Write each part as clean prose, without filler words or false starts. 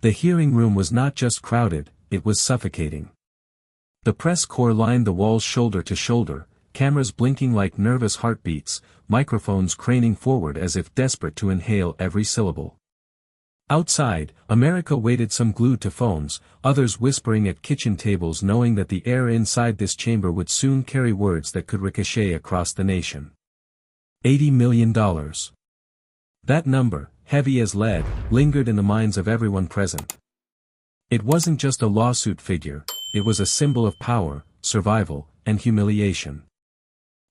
The hearing room was not just crowded, it was suffocating. The press corps lined the walls shoulder to shoulder, cameras blinking like nervous heartbeats, microphones craning forward as if desperate to inhale every syllable. Outside, America waited, some glued to phones, others whispering at kitchen tables, knowing that the air inside this chamber would soon carry words that could ricochet across the nation. $80 million. That number, heavy as lead, lingered in the minds of everyone present. It wasn't just a lawsuit figure, it was a symbol of power, survival, and humiliation.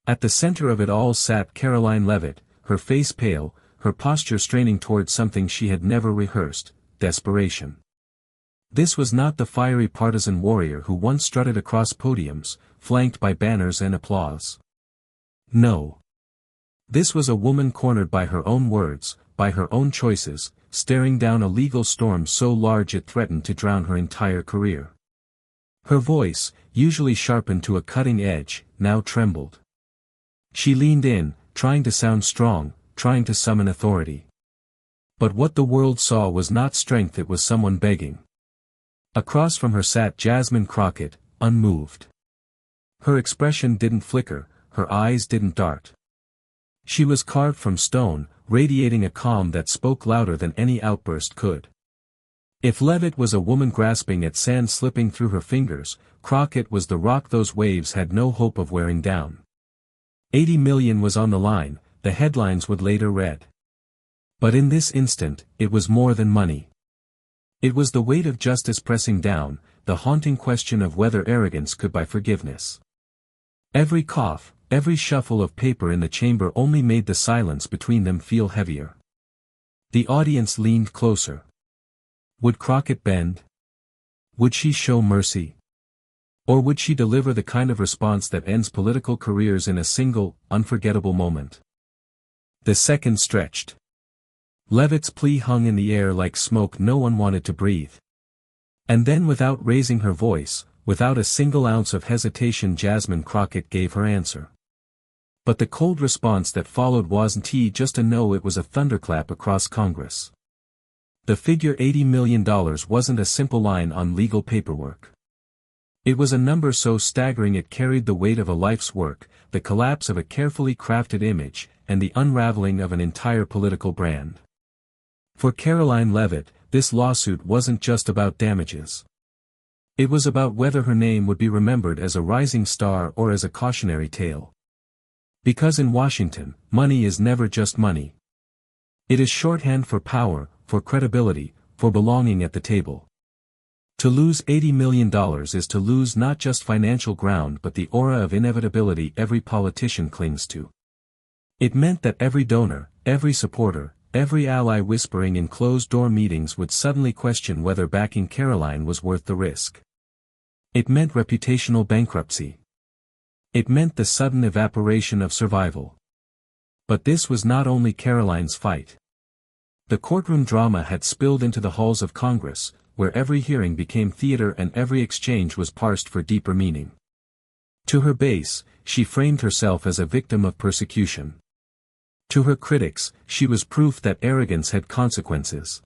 At the center of it all sat Karoline Leavitt, her face pale, her posture straining towards something she had never rehearsed: desperation. This was not the fiery partisan warrior who once strutted across podiums, flanked by banners and applause. No. This was a woman cornered by her own words, by her own choices, staring down a legal storm so large it threatened to drown her entire career. Her voice, usually sharpened to a cutting edge, now trembled. She leaned in, trying to sound strong, trying to summon authority. But what the world saw was not strength, it was someone begging. Across from her sat Jasmine Crockett, unmoved. Her expression didn't flicker, her eyes didn't dart. She was carved from stone, radiating a calm that spoke louder than any outburst could. If Levit was a woman grasping at sand slipping through her fingers, Crockett was the rock those waves had no hope of wearing down. 80 million was on the line, the headlines would later read. But in this instant, it was more than money. It was the weight of justice pressing down, the haunting question of whether arrogance could buy forgiveness. Every cough, every shuffle of paper in the chamber only made the silence between them feel heavier. The audience leaned closer. Would Crockett bend? Would she show mercy? Or would she deliver the kind of response that ends political careers in a single, unforgettable moment? The seconds stretched. Levit's plea hung in the air like smoke no one wanted to breathe. And then, without raising her voice, without a single ounce of hesitation, Jasmine Crockett gave her answer. But the cold response that followed wasn't just a no, it was a thunderclap across Congress. The figure $80 million wasn't a simple line on legal paperwork. It was a number so staggering it carried the weight of a life's work, the collapse of a carefully crafted image, and the unraveling of an entire political brand. For Karoline Leavitt, this lawsuit wasn't just about damages. It was about whether her name would be remembered as a rising star or as a cautionary tale. Because in Washington, money is never just money. It is shorthand for power, for credibility, for belonging at the table. To lose $80 million is to lose not just financial ground but the aura of inevitability every politician clings to. It meant that every donor, every supporter, every ally whispering in closed-door meetings would suddenly question whether backing Karoline was worth the risk. It meant reputational bankruptcy. It meant the sudden evaporation of survival. But this was not only Karoline's fight. The courtroom drama had spilled into the halls of Congress, where every hearing became theater and every exchange was parsed for deeper meaning. To her base, she framed herself as a victim of persecution. To her critics, she was proof that arrogance had consequences.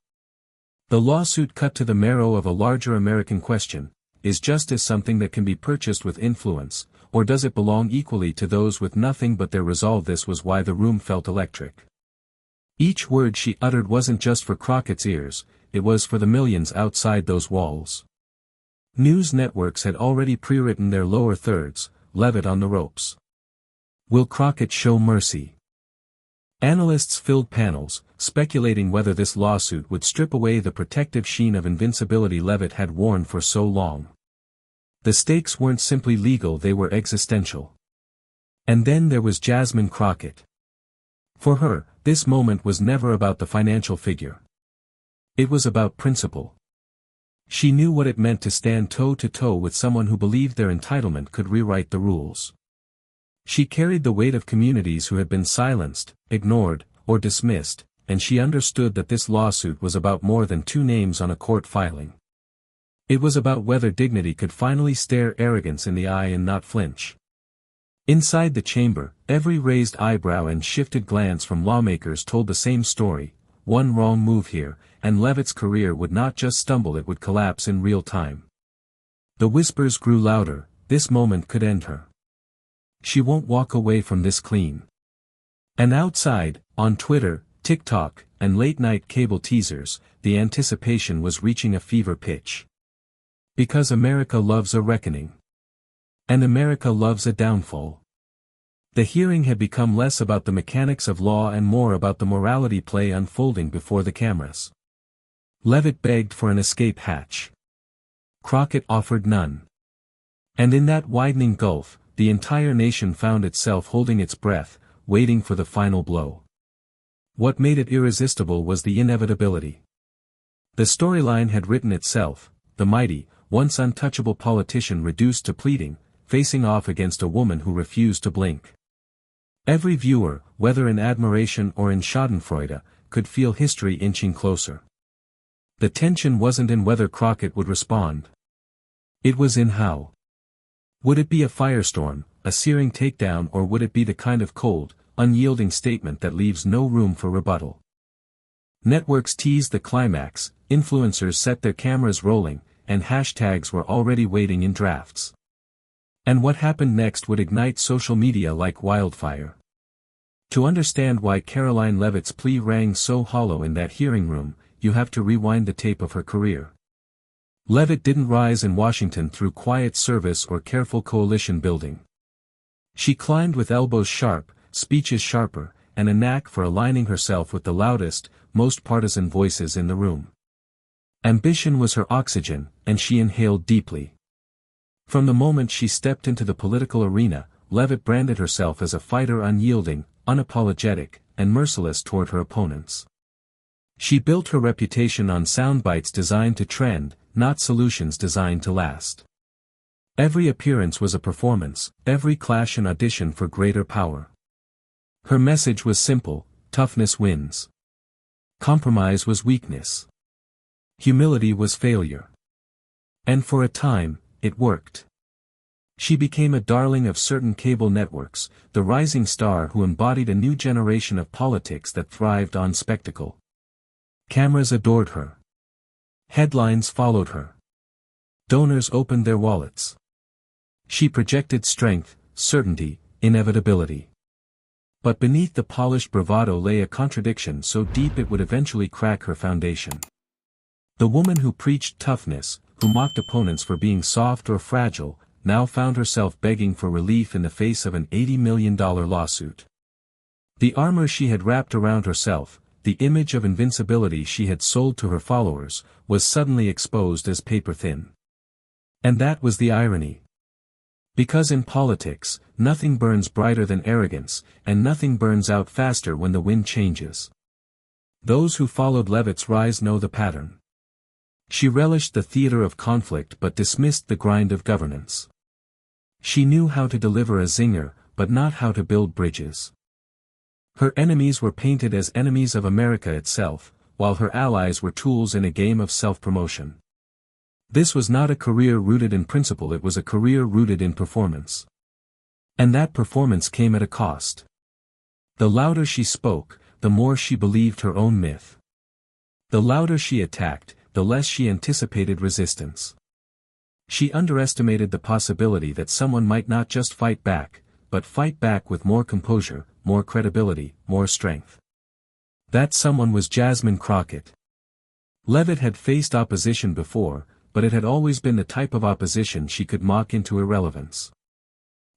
The lawsuit cut to the marrow of a larger American question: is justice something that can be purchased with influence, or does it belong equally to those with nothing but their resolve? This was why the room felt electric. Each word she uttered wasn't just for Crockett's ears, it was for the millions outside those walls. News networks had already pre-written their lower thirds: Levit on the ropes. Will Crockett show mercy? Analysts filled panels, speculating whether this lawsuit would strip away the protective sheen of invincibility Levit had worn for so long. The stakes weren't simply legal, they were existential. And then there was Jasmine Crockett. For her, this moment was never about the financial figure. It was about principle. She knew what it meant to stand toe-to-toe with someone who believed their entitlement could rewrite the rules. She carried the weight of communities who had been silenced, ignored, or dismissed, and she understood that this lawsuit was about more than two names on a court filing. It was about whether dignity could finally stare arrogance in the eye and not flinch. Inside the chamber, every raised eyebrow and shifted glance from lawmakers told the same story: one wrong move here, and Levit's career would not just stumble, it would collapse in real time. The whispers grew louder, this moment could end her. She won't walk away from this clean. And outside, on Twitter, TikTok, and late-night cable teasers, the anticipation was reaching a fever pitch. Because America loves a reckoning. And America loves a downfall. The hearing had become less about the mechanics of law and more about the morality play unfolding before the cameras. Levit begged for an escape hatch. Crockett offered none. And in that widening gulf, the entire nation found itself holding its breath, waiting for the final blow. What made it irresistible was the inevitability. The storyline had written itself, the mighty, once untouchable politician reduced to pleading, facing off against a woman who refused to blink. Every viewer, whether in admiration or in schadenfreude, could feel history inching closer. The tension wasn't in whether Crockett would respond. It was in how. Would it be a firestorm, a searing takedown, or would it be the kind of cold, unyielding statement that leaves no room for rebuttal? Networks teased the climax, influencers set their cameras rolling, and hashtags were already waiting in drafts. And what happened next would ignite social media like wildfire. To understand why Karoline Leavitt's plea rang so hollow in that hearing room, you have to rewind the tape of her career. Levit didn't rise in Washington through quiet service or careful coalition building. She climbed with elbows sharp, speeches sharper, and a knack for aligning herself with the loudest, most partisan voices in the room. Ambition was her oxygen, and she inhaled deeply. From the moment she stepped into the political arena, Levit branded herself as a fighter, unyielding, unapologetic, and merciless toward her opponents. She built her reputation on soundbites designed to trend, not solutions designed to last. Every appearance was a performance, every clash an audition for greater power. Her message was simple: toughness wins. Compromise was weakness. Humility was failure. And for a time, it worked. She became a darling of certain cable networks, the rising star who embodied a new generation of politics that thrived on spectacle. Cameras adored her. Headlines followed her. Donors opened their wallets. She projected strength, certainty, inevitability. But beneath the polished bravado lay a contradiction so deep it would eventually crack her foundation. The woman who preached toughness, who mocked opponents for being soft or fragile, now found herself begging for relief in the face of an $80 million lawsuit. The armor she had wrapped around herself, the image of invincibility she had sold to her followers, was suddenly exposed as paper-thin. And that was the irony. Because in politics, nothing burns brighter than arrogance, and nothing burns out faster when the wind changes. Those who followed Levit's rise know the pattern. She relished the theater of conflict but dismissed the grind of governance. She knew how to deliver a zinger, but not how to build bridges. Her enemies were painted as enemies of America itself, while her allies were tools in a game of self-promotion. This was not a career rooted in principle, it was a career rooted in performance. And that performance came at a cost. The louder she spoke, the more she believed her own myth. The louder she attacked, the less she anticipated resistance. She underestimated the possibility that someone might not just fight back, but fight back with more composure, more credibility, more strength. That someone was Jasmine Crockett. Levit had faced opposition before, but it had always been the type of opposition she could mock into irrelevance.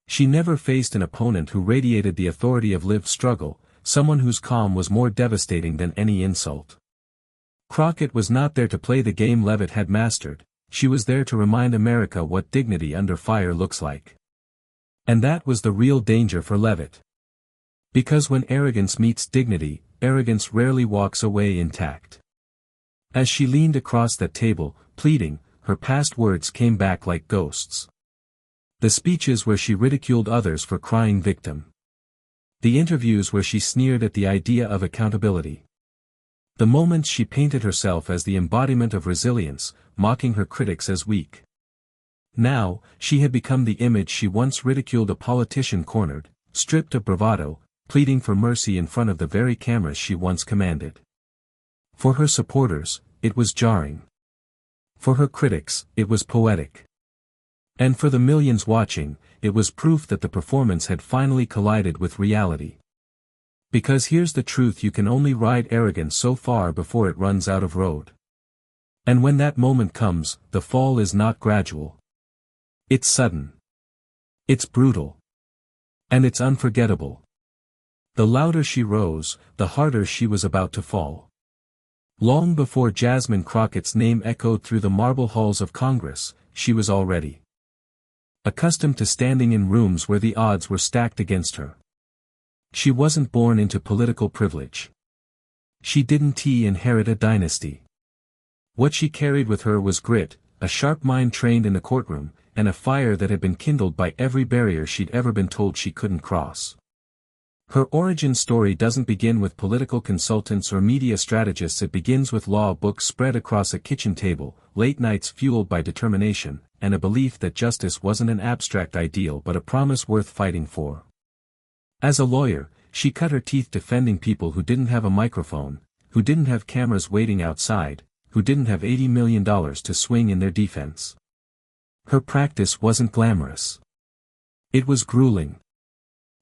She never faced an opponent who radiated the authority of lived struggle, someone whose calm was more devastating than any insult. Crockett was not there to play the game Levit had mastered, she was there to remind America what dignity under fire looks like. And that was the real danger for Levit. Because when arrogance meets dignity, arrogance rarely walks away intact. As she leaned across that table, pleading, her past words came back like ghosts. The speeches where she ridiculed others for crying victim. The interviews where she sneered at the idea of accountability. The moments she painted herself as the embodiment of resilience, mocking her critics as weak. Now, she had become the image she once ridiculed, a politician cornered, stripped of bravado, pleading for mercy in front of the very cameras she once commanded. For her supporters, it was jarring. For her critics, it was poetic. And for the millions watching, it was proof that the performance had finally collided with reality. Because here's the truth: you can only ride arrogance so far before it runs out of road. And when that moment comes, the fall is not gradual. It's sudden. It's brutal. And it's unforgettable. The louder she rose, the harder she was about to fall. Long before Jasmine Crockett's name echoed through the marble halls of Congress, she was already accustomed to standing in rooms where the odds were stacked against her. She wasn't born into political privilege. She didn't inherit a dynasty. What she carried with her was grit, a sharp mind trained in the courtroom, and a fire that had been kindled by every barrier she'd ever been told she couldn't cross. Her origin story doesn't begin with political consultants or media strategists. It begins with law books spread across a kitchen table, late nights fueled by determination, and a belief that justice wasn't an abstract ideal but a promise worth fighting for. As a lawyer, she cut her teeth defending people who didn't have a microphone, who didn't have cameras waiting outside, who didn't have $80 million to swing in their defense. Her practice wasn't glamorous. It was grueling.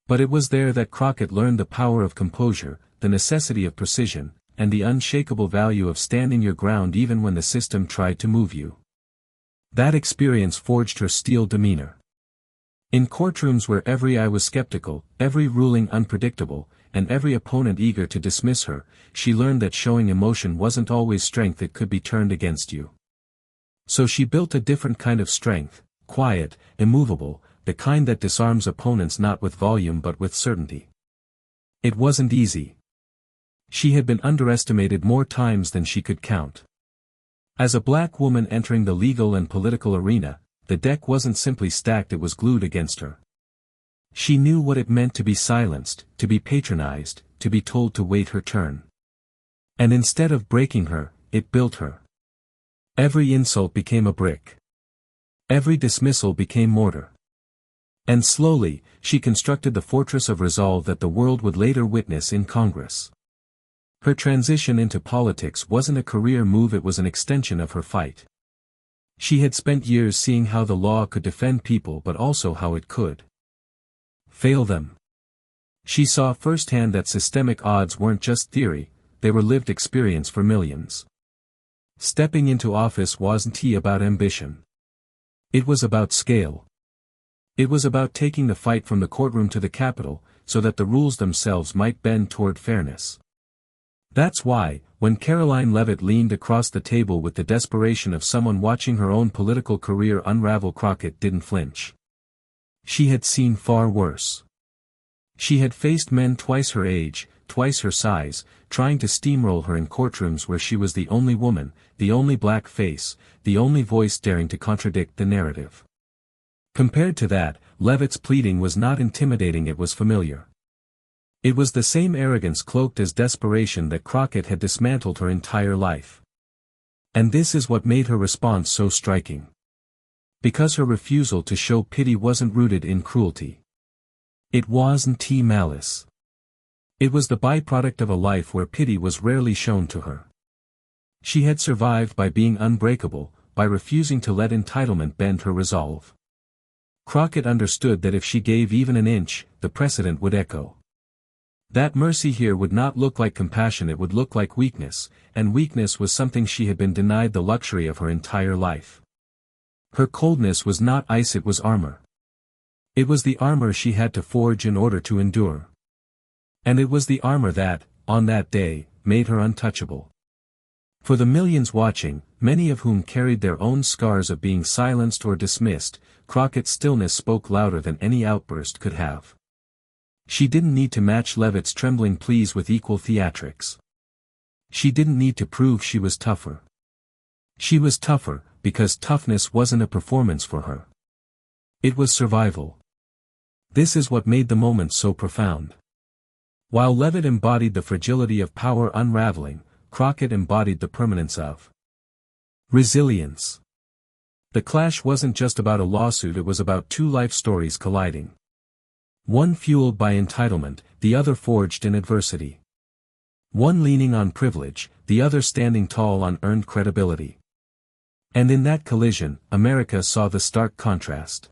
But it was there that Crockett learned the power of composure, the necessity of precision, and the unshakable value of standing your ground even when the system tried to move you. That experience forged her steel demeanor. In courtrooms where every eye was skeptical, every ruling unpredictable, and every opponent eager to dismiss her, she learned that showing emotion wasn't always strength. It could be turned against you. So she built a different kind of strength, quiet, immovable, the kind that disarms opponents not with volume but with certainty. It wasn't easy. She had been underestimated more times than she could count. As a black woman entering the legal and political arena, the deck wasn't simply stacked, it was glued against her. She knew what it meant to be silenced, to be patronized, to be told to wait her turn. And instead of breaking her, it built her. Every insult became a brick. Every dismissal became mortar. And slowly, she constructed the fortress of resolve that the world would later witness in Congress. Her transition into politics wasn't a career move, it was an extension of her fight. She had spent years seeing how the law could defend people but also how it could fail them. She saw firsthand that systemic odds weren't just theory, they were lived experience for millions. Stepping into office wasn't about ambition. It was about scale. It was about taking the fight from the courtroom to the Capitol, so that the rules themselves might bend toward fairness. That's why, when Karoline Leavitt leaned across the table with the desperation of someone watching her own political career unravel, Crockett didn't flinch. She had seen far worse. She had faced men twice her age, twice her size, trying to steamroll her in courtrooms where she was the only woman, the only black face, the only voice daring to contradict the narrative. Compared to that, Levitt's pleading was not intimidating, it was familiar. It was the same arrogance cloaked as desperation that Crockett had dismantled her entire life. And this is what made her response so striking. Because her refusal to show pity wasn't rooted in cruelty. It wasn't malice. It was the byproduct of a life where pity was rarely shown to her. She had survived by being unbreakable, by refusing to let entitlement bend her resolve. Crockett understood that if she gave even an inch, the precedent would echo. That mercy here would not look like compassion, it would look like weakness, and weakness was something she had been denied the luxury of her entire life. Her coldness was not ice, it was armor. It was the armor she had to forge in order to endure. And it was the armor that, on that day, made her untouchable. For the millions watching, many of whom carried their own scars of being silenced or dismissed, Crockett's stillness spoke louder than any outburst could have. She didn't need to match Levitt's trembling pleas with equal theatrics. She didn't need to prove she was tougher. She was tougher, because toughness wasn't a performance for her. It was survival. This is what made the moment so profound. While Levit embodied the fragility of power unraveling, Crockett embodied the permanence of resilience. The clash wasn't just about a lawsuit, it was about two life stories colliding. One fueled by entitlement, the other forged in adversity. One leaning on privilege, the other standing tall on earned credibility. And in that collision, America saw the stark contrast.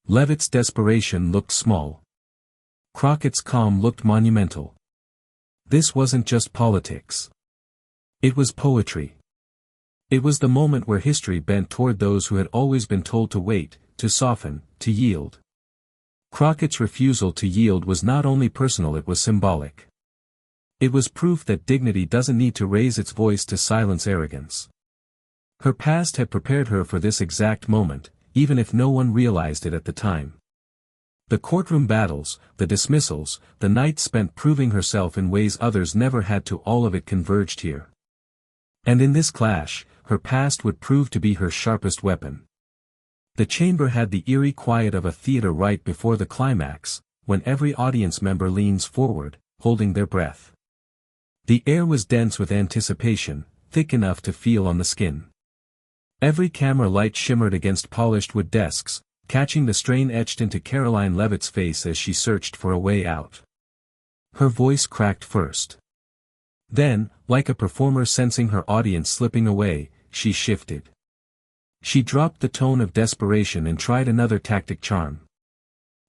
Levit's desperation looked small. Crockett's calm looked monumental. This wasn't just politics. It was poetry. It was the moment where history bent toward those who had always been told to wait, to soften, to yield. Crockett's refusal to yield was not only personal, it was symbolic. It was proof that dignity doesn't need to raise its voice to silence arrogance. Her past had prepared her for this exact moment, even if no one realized it at the time. The courtroom battles, the dismissals, the nights spent proving herself in ways others never had to, all of it converged here. And in this clash, her past would prove to be her sharpest weapon. The chamber had the eerie quiet of a theater right before the climax, when every audience member leans forward, holding their breath. The air was dense with anticipation, thick enough to feel on the skin. Every camera light shimmered against polished wood desks, catching the strain etched into Karoline Leavitt's face as she searched for a way out. Her voice cracked first. Then, like a performer sensing her audience slipping away, she shifted. She dropped the tone of desperation and tried another tactic: charm.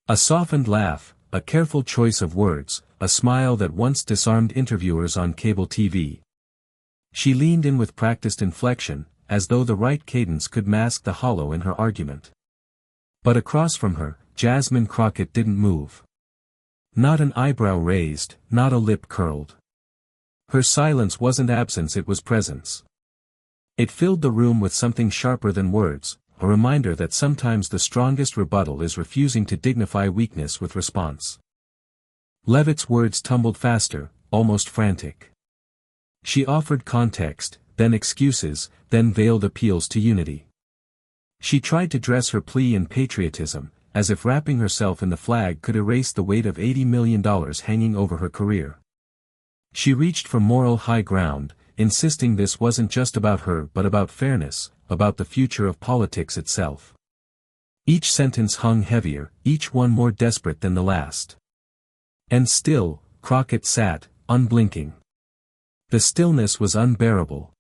A softened laugh, a careful choice of words, a smile that once disarmed interviewers on cable TV. She leaned in with practiced inflection, as though the right cadence could mask the hollow in her argument. But across from her, Jasmine Crockett didn't move. Not an eyebrow raised, not a lip curled. Her silence wasn't absence, it was presence. It filled the room with something sharper than words, a reminder that sometimes the strongest rebuttal is refusing to dignify weakness with response. Levitt's words tumbled faster, almost frantic. She offered context, then excuses, then veiled appeals to unity. She tried to dress her plea in patriotism, as if wrapping herself in the flag could erase the weight of $80 million hanging over her career. She reached for moral high ground, insisting this wasn't just about her but about fairness, about the future of politics itself. Each sentence hung heavier, each one more desperate than the last. And still, Crockett sat, unblinking. The stillness was unbearable.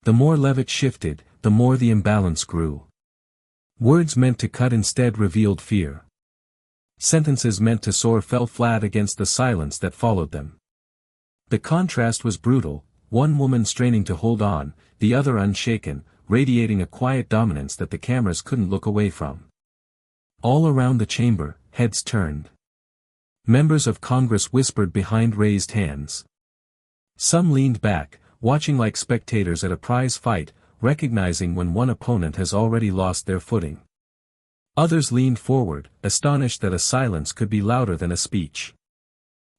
The more Levit shifted, the more the imbalance grew. Words meant to cut instead revealed fear. Sentences meant to soar fell flat against the silence that followed them. The contrast was brutal, one woman straining to hold on, the other unshaken, radiating a quiet dominance that the cameras couldn't look away from. All around the chamber, heads turned. Members of Congress whispered behind raised hands. Some leaned back, watching like spectators at a prize fight, recognizing when one opponent has already lost their footing. Others leaned forward, astonished that a silence could be louder than a speech.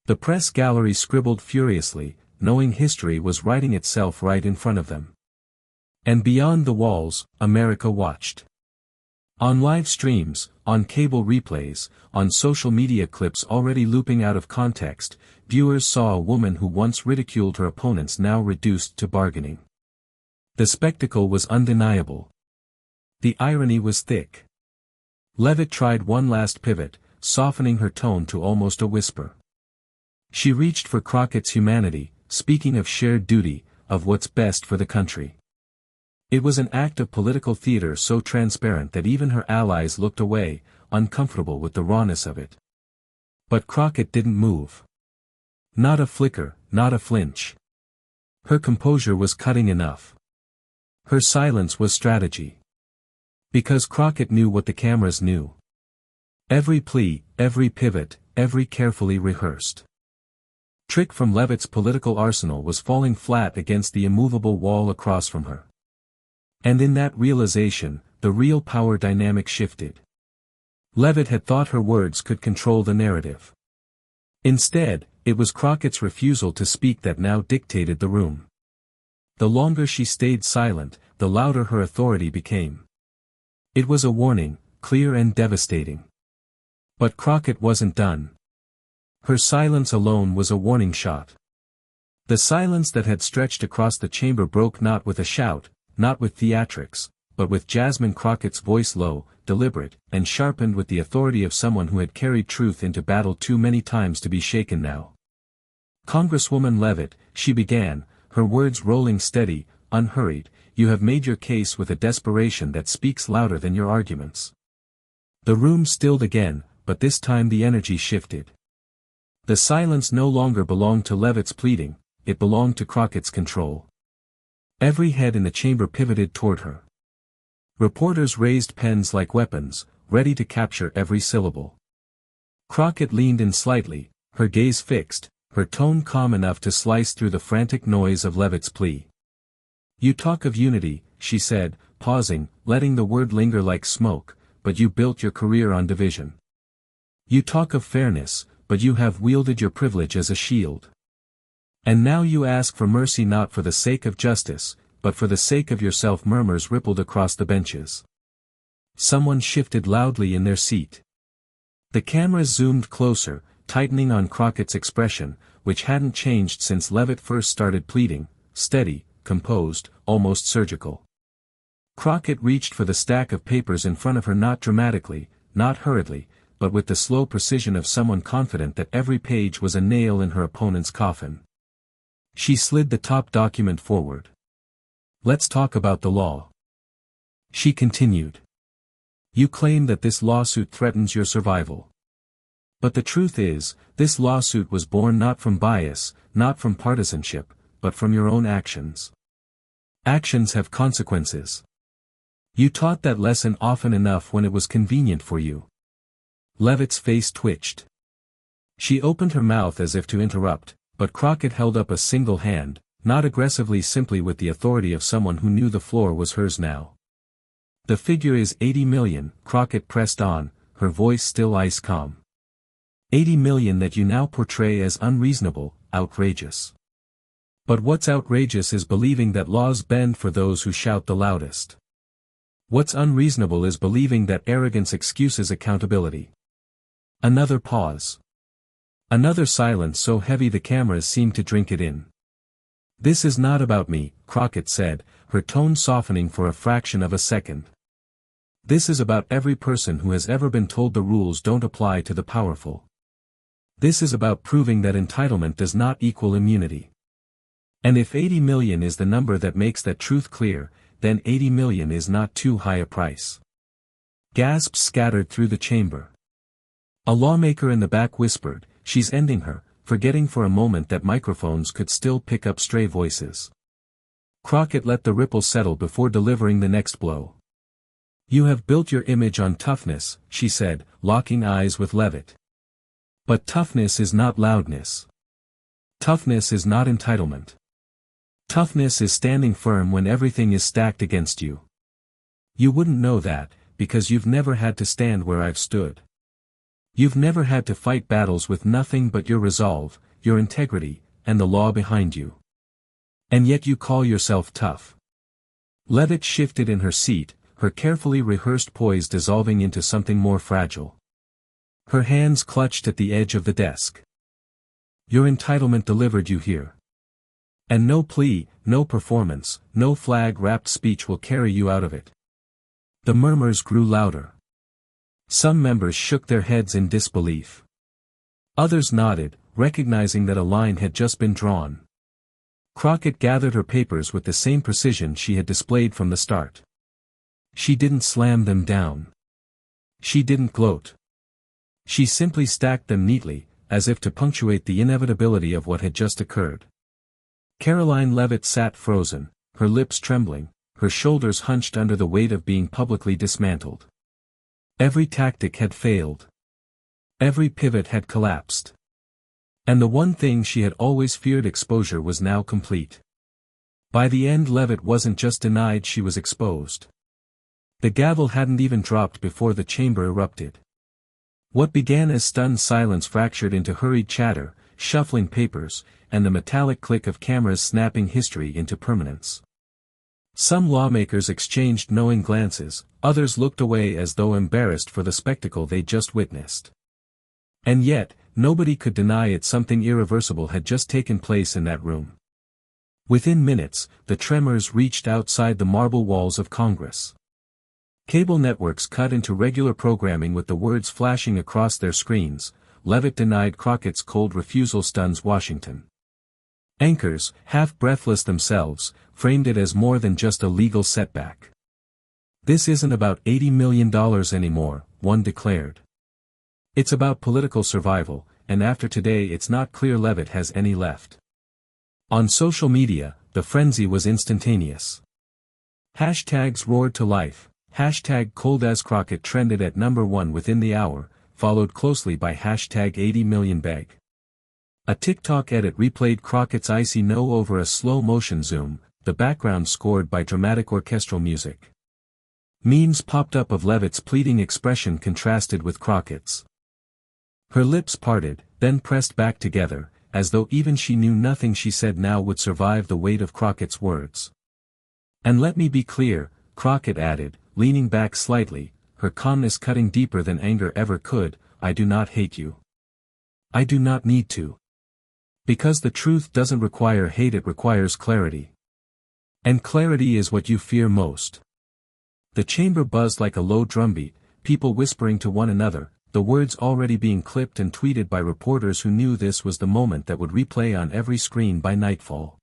The press gallery scribbled furiously, knowing history was writing itself right in front of them. And beyond the walls, America watched. On live streams, on cable replays, on social media clips already looping out of context, viewers saw a woman who once ridiculed her opponents now reduced to bargaining. The spectacle was undeniable. The irony was thick. Levit tried one last pivot, softening her tone to almost a whisper. She reached for Crockett's humanity, speaking of shared duty, of what's best for the country. It was an act of political theater so transparent that even her allies looked away, uncomfortable with the rawness of it. But Crockett didn't move. Not a flicker, not a flinch. Her composure was cutting enough. Her silence was strategy. Because Crockett knew what the cameras knew. Every plea, every pivot, every carefully rehearsed trick from Levit's political arsenal was falling flat against the immovable wall across from her. And in that realization, the real power dynamic shifted. Levit had thought her words could control the narrative. Instead, it was Crockett's refusal to speak that now dictated the room. The longer she stayed silent, the louder her authority became. It was a warning, clear and devastating. But Crockett wasn't done. Her silence alone was a warning shot. The silence that had stretched across the chamber broke not with a shout, not with theatrics, but with Jasmine Crockett's voice low, deliberate, and sharpened with the authority of someone who had carried truth into battle too many times to be shaken now. Congresswoman Leavitt, she began, her words rolling steady, unhurried, you have made your case with a desperation that speaks louder than your arguments. The room stilled again, but this time the energy shifted. The silence no longer belonged to Levitt's pleading, it belonged to Crockett's control. Every head in the chamber pivoted toward her. Reporters raised pens like weapons, ready to capture every syllable. Crockett leaned in slightly, her gaze fixed, her tone calm enough to slice through the frantic noise of Levitt's plea. You talk of unity, she said, pausing, letting the word linger like smoke, but you built your career on division. You talk of fairness, but you have wielded your privilege as a shield. And now you ask for mercy not for the sake of justice, but for the sake of yourself. Murmurs rippled across the benches. Someone shifted loudly in their seat. The cameras zoomed closer, tightening on Crockett's expression, which hadn't changed since Levitt first started pleading, steady, composed, almost surgical. Crockett reached for the stack of papers in front of her, not dramatically, not hurriedly, but with the slow precision of someone confident that every page was a nail in her opponent's coffin. She slid the top document forward. Let's talk about the law. She continued. You claim that this lawsuit threatens your survival. But the truth is, this lawsuit was born not from bias, not from partisanship, but from your own actions. Actions have consequences. You taught that lesson often enough when it was convenient for you. Levitt's face twitched. She opened her mouth as if to interrupt, but Crockett held up a single hand, not aggressively, simply with the authority of someone who knew the floor was hers now. The figure is 80 million, Crockett pressed on, her voice still ice calm. 80 million that you now portray as unreasonable, outrageous. But what's outrageous is believing that laws bend for those who shout the loudest. What's unreasonable is believing that arrogance excuses accountability. Another pause. Another silence so heavy the cameras seemed to drink it in. This is not about me, Crockett said, her tone softening for a fraction of a second. This is about every person who has ever been told the rules don't apply to the powerful. This is about proving that entitlement does not equal immunity. And if 80 million is the number that makes that truth clear, then 80 million is not too high a price. Gasps scattered through the chamber. A lawmaker in the back whispered, she's ending her, forgetting for a moment that microphones could still pick up stray voices. Crockett let the ripple settle before delivering the next blow. You have built your image on toughness, she said, locking eyes with Levitt. But toughness is not loudness. Toughness is not entitlement. Toughness is standing firm when everything is stacked against you. You wouldn't know that, because you've never had to stand where I've stood. You've never had to fight battles with nothing but your resolve, your integrity, and the law behind you. And yet you call yourself tough. Levitt shifted in her seat, her carefully rehearsed poise dissolving into something more fragile. Her hands clutched at the edge of the desk. Your entitlement delivered you here. And no plea, no performance, no flag-wrapped speech will carry you out of it. The murmurs grew louder. Some members shook their heads in disbelief. Others nodded, recognizing that a line had just been drawn. Crockett gathered her papers with the same precision she had displayed from the start. She didn't slam them down. She didn't gloat. She simply stacked them neatly, as if to punctuate the inevitability of what had just occurred. Karoline Leavitt sat frozen, her lips trembling, her shoulders hunched under the weight of being publicly dismantled. Every tactic had failed. Every pivot had collapsed. And the one thing she had always feared, exposure, was now complete. By the end, Levitt wasn't just denied, she was exposed. The gavel hadn't even dropped before the chamber erupted. What began as stunned silence fractured into hurried chatter, shuffling papers, and the metallic click of cameras snapping history into permanence. Some lawmakers exchanged knowing glances, others looked away as though embarrassed for the spectacle they'd just witnessed. And yet, nobody could deny it, something irreversible had just taken place in that room. Within minutes, the tremors reached outside the marble walls of Congress. Cable networks cut into regular programming with the words flashing across their screens, Levitt denied Crockett's cold refusal stuns Washington. Anchors, half breathless themselves, framed it as more than just a legal setback. This isn't about $80 million anymore, one declared. It's about political survival, and after today it's not clear Levit has any left. On social media, the frenzy was instantaneous. Hashtags roared to life. Hashtag #ColdAsCrockett trended at #1 within the hour, followed closely by hashtag 80 million BEG. A TikTok edit replayed Crockett's icy no over a slow-motion zoom, the background scored by dramatic orchestral music. Memes popped up of Levit's pleading expression contrasted with Crockett's. Her lips parted, then pressed back together, as though even she knew nothing she said now would survive the weight of Crockett's words. "And let me be clear," Crockett added, leaning back slightly, her calmness cutting deeper than anger ever could, "I do not hate you. I do not need to. Because the truth doesn't require hate, it requires clarity. And clarity is what you fear most." The chamber buzzed like a low drumbeat, people whispering to one another, the words already being clipped and tweeted by reporters who knew this was the moment that would replay on every screen by nightfall.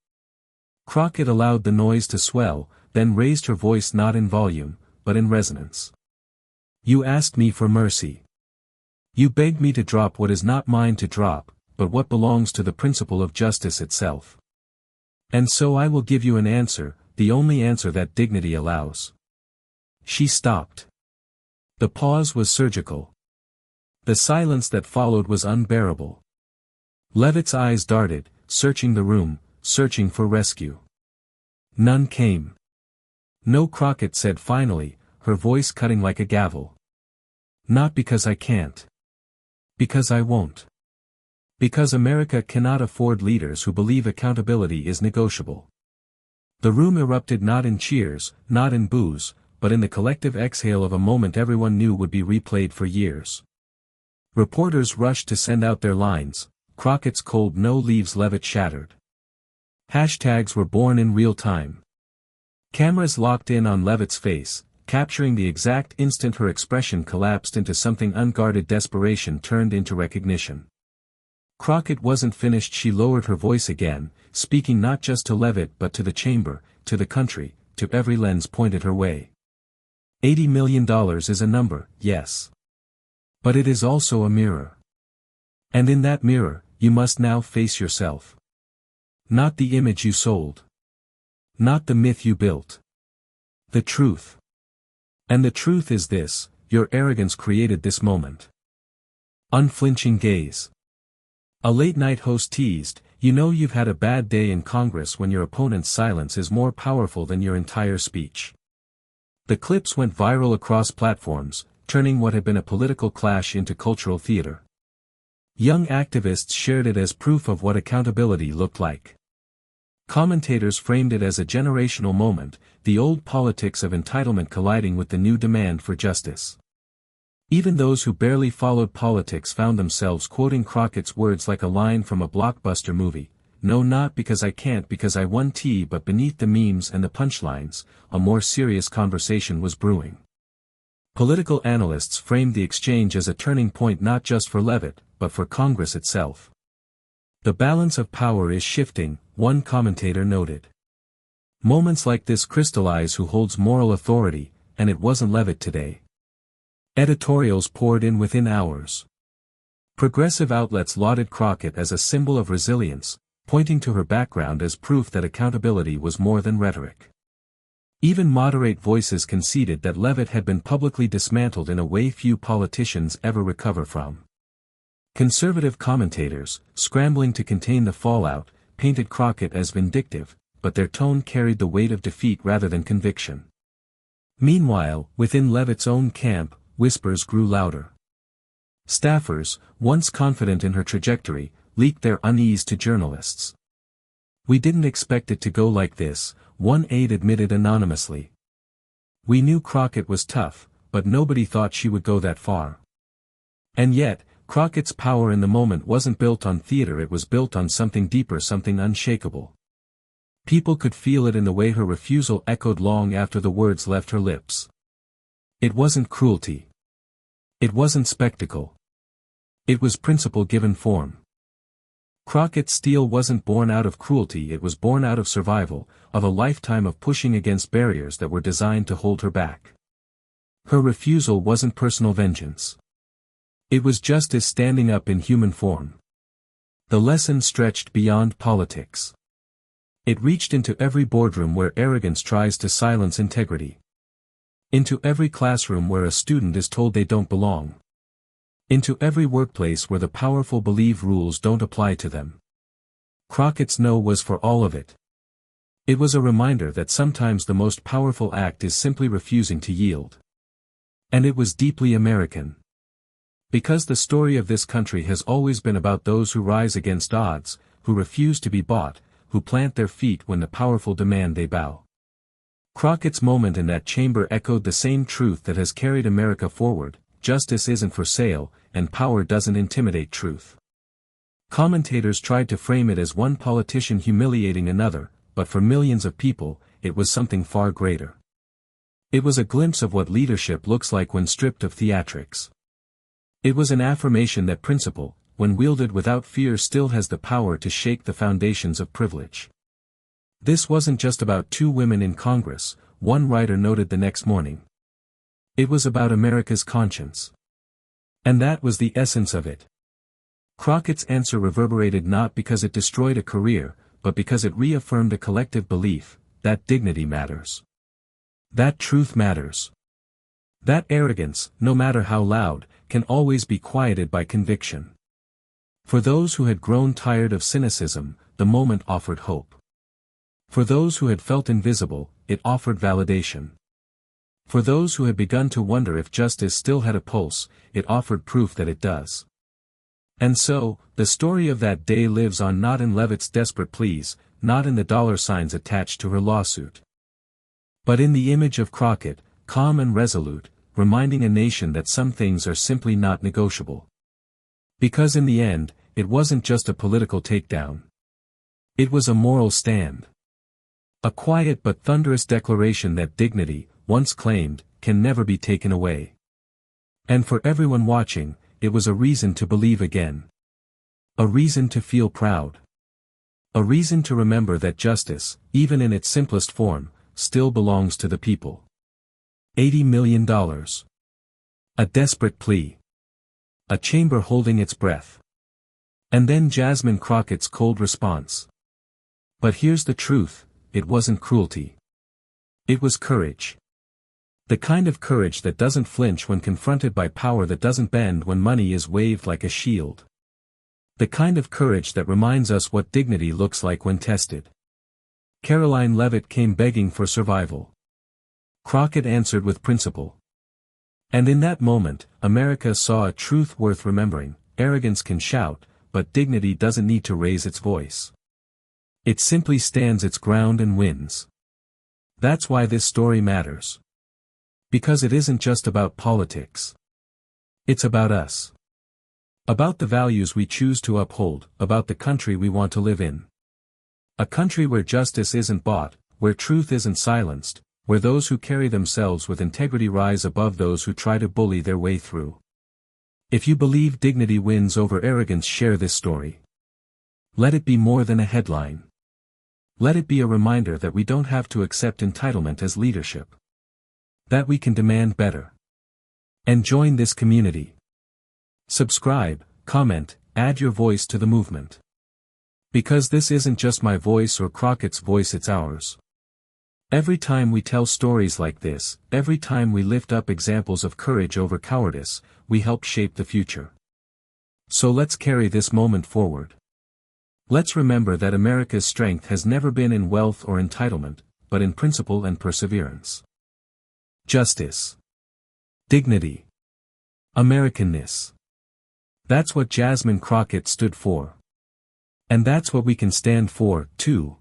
Crockett allowed the noise to swell, then raised her voice not in volume, but in resonance. "You asked me for mercy. You begged me to drop what is not mine to drop, but what belongs to the principle of justice itself. And so I will give you an answer, the only answer that dignity allows." She stopped. The pause was surgical. The silence that followed was unbearable. Levit's eyes darted, searching the room, searching for rescue. None came. "No," Crockett said finally, her voice cutting like a gavel. "Not because I can't. Because I won't. Because America cannot afford leaders who believe accountability is negotiable." The room erupted not in cheers, not in boos, but in the collective exhale of a moment everyone knew would be replayed for years. Reporters rushed to send out their lines. Crockett's cold no leaves Levit shattered. Hashtags were born in real time. Cameras locked in on Levit's face, capturing the exact instant her expression collapsed into something unguarded. Desperation turned into recognition. Crockett wasn't finished. She lowered her voice again, speaking not just to Levit but to the chamber, to the country, to every lens pointed her way. $80 million is a number, yes. But it is also a mirror. And in that mirror, you must now face yourself. Not the image you sold. Not the myth you built. The truth. And the truth is this: your arrogance created this moment. Unflinching gaze. A late-night host teased, "You know you've had a bad day in Congress when your opponent's silence is more powerful than your entire speech." The clips went viral across platforms, turning what had been a political clash into cultural theater. Young activists shared it as proof of what accountability looked like. Commentators framed it as a generational moment, the old politics of entitlement colliding with the new demand for justice. Even those who barely followed politics found themselves quoting Crockett's words like a line from a blockbuster movie: "No, not because I can't, because I won tea." But beneath the memes and the punchlines, a more serious conversation was brewing. Political analysts framed the exchange as a turning point not just for Levit, but for Congress itself. "The balance of power is shifting," one commentator noted. "Moments like this crystallize who holds moral authority, and it wasn't Levit today." Editorials poured in within hours. Progressive outlets lauded Crockett as a symbol of resilience, pointing to her background as proof that accountability was more than rhetoric. Even moderate voices conceded that Levit had been publicly dismantled in a way few politicians ever recover from. Conservative commentators, scrambling to contain the fallout, painted Crockett as vindictive, but their tone carried the weight of defeat rather than conviction. Meanwhile, within Levit's own camp, whispers grew louder. Staffers, once confident in her trajectory, leaked their unease to journalists. "We didn't expect it to go like this," one aide admitted anonymously. "We knew Crockett was tough, but nobody thought she would go that far." And yet, Crockett's power in the moment wasn't built on theater, it was built on something deeper, something unshakable. People could feel it in the way her refusal echoed long after the words left her lips. It wasn't cruelty. It wasn't spectacle. It was principle given form. Crockett's steel wasn't born out of cruelty, it was born out of survival, of a lifetime of pushing against barriers that were designed to hold her back. Her refusal wasn't personal vengeance. It was justice standing up in human form. The lesson stretched beyond politics. It reached into every boardroom where arrogance tries to silence integrity. Into every classroom where a student is told they don't belong. Into every workplace where the powerful believe rules don't apply to them. Crockett's no was for all of it. It was a reminder that sometimes the most powerful act is simply refusing to yield. And it was deeply American. Because the story of this country has always been about those who rise against odds, who refuse to be bought, who plant their feet when the powerful demand they bow. Crockett's moment in that chamber echoed the same truth that has carried America forward: justice isn't for sale, and power doesn't intimidate truth. Commentators tried to frame it as one politician humiliating another, but for millions of people, it was something far greater. It was a glimpse of what leadership looks like when stripped of theatrics. It was an affirmation that principle, when wielded without fear, still has the power to shake the foundations of privilege. This wasn't just about two women in Congress, one writer noted the next morning. It was about America's conscience. And that was the essence of it. Crockett's answer reverberated not because it destroyed a career, but because it reaffirmed a collective belief that dignity matters. That truth matters. That arrogance, no matter how loud, can always be quieted by conviction. For those who had grown tired of cynicism, the moment offered hope. For those who had felt invisible, it offered validation. For those who had begun to wonder if justice still had a pulse, it offered proof that it does. And so, the story of that day lives on, not in Levitt's desperate pleas, not in the dollar signs attached to her lawsuit, but in the image of Crockett, calm and resolute, reminding a nation that some things are simply not negotiable. Because in the end, it wasn't just a political takedown. It was a moral stand. A quiet but thunderous declaration that dignity, once claimed, can never be taken away. And for everyone watching, it was a reason to believe again. A reason to feel proud. A reason to remember that justice, even in its simplest form, still belongs to the people. $80 million. A desperate plea. A chamber holding its breath. And then Jasmine Crockett's cold response. But here's the truth, it wasn't cruelty. It was courage. The kind of courage that doesn't flinch when confronted by power, that doesn't bend when money is waved like a shield. The kind of courage that reminds us what dignity looks like when tested. Karoline Leavitt came begging for survival. Crockett answered with principle. And in that moment, America saw a truth worth remembering: arrogance can shout, but dignity doesn't need to raise its voice. It simply stands its ground and wins. That's why this story matters. Because it isn't just about politics. It's about us. About the values we choose to uphold, about the country we want to live in. A country where justice isn't bought, where truth isn't silenced, where those who carry themselves with integrity rise above those who try to bully their way through. If you believe dignity wins over arrogance, share this story. Let it be more than a headline. Let it be a reminder that we don't have to accept entitlement as leadership. That we can demand better. And join this community. Subscribe, comment, add your voice to the movement. Because this isn't just my voice or Crockett's voice, it's ours. Every time we tell stories like this, every time we lift up examples of courage over cowardice, we help shape the future. So let's carry this moment forward. Let's remember that America's strength has never been in wealth or entitlement, but in principle and perseverance. Justice. Dignity. Americanness. That's what Jasmine Crockett stood for. And that's what we can stand for, too.